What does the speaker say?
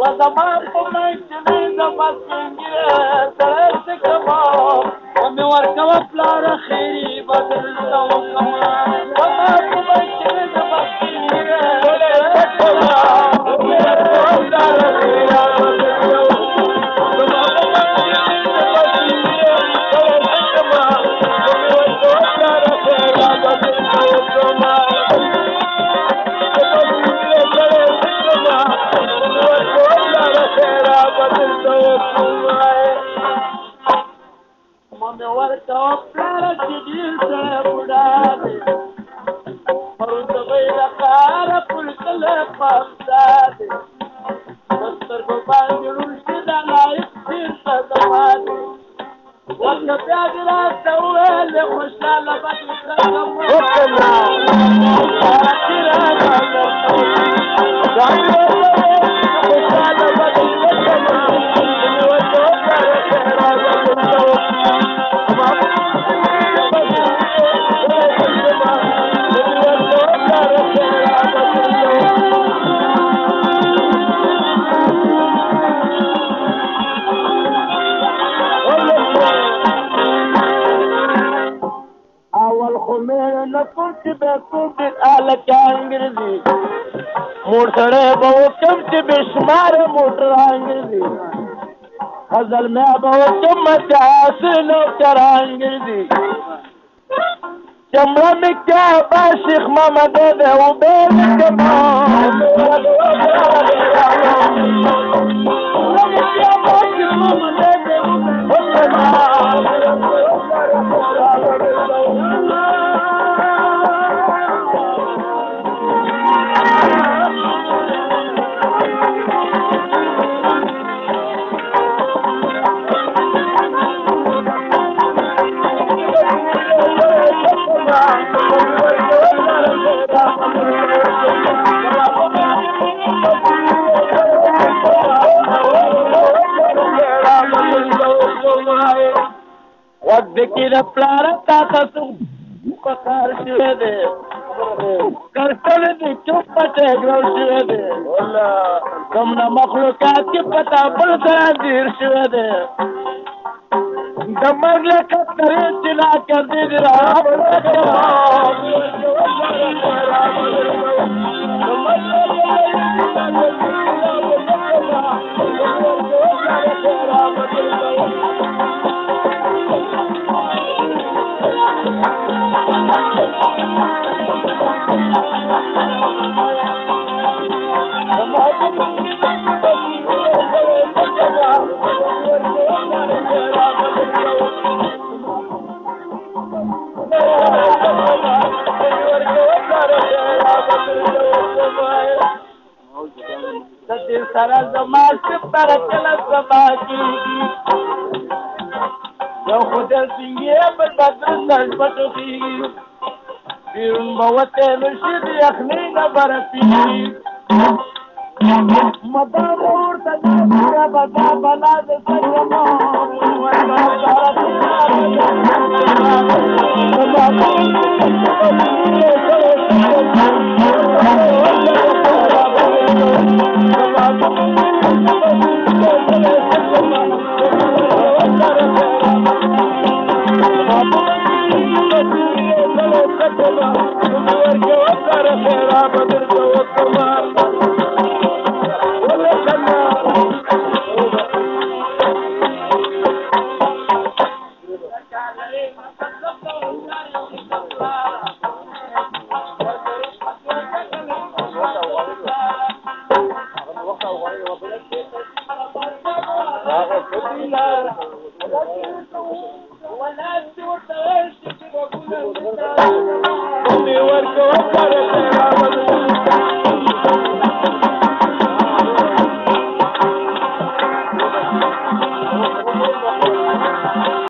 وزمان قميتني زفتنجي سرست كمان ومي وركب فلار خيري بدل كمان زمان قميتني زفتنجي سرست كمان ومي وركب فلار خيري بدل Mami warta opera kidil se budade Marunda baila cara pulkale pamsade Bastar ko bandirul shida la istir tazamade Waqta biadira sawel khushala badra kamo Okla Akira كنت بكون بالآلة انجليزي مرسله بوكم بشمار موتر انجليزي غزل ما بوكم متعاسن وتر انجليزي جمرة مكة باشيخ ماما دادا وبين كمان وذكر فلارتا تسوق قطار شهده کرتل دي چوپته ګرو شهده والله کومه مخلوقات کې پتا بل سره شهده دمر لك الطريق لا كذب سره زما سپر کله سبا کیږي یو خدای څنګه په بدر سر پټو کیږي بیرون بوته نشي د یخنۍ نه برپیږي مدار ورته نه بدا بنا د سجما ولا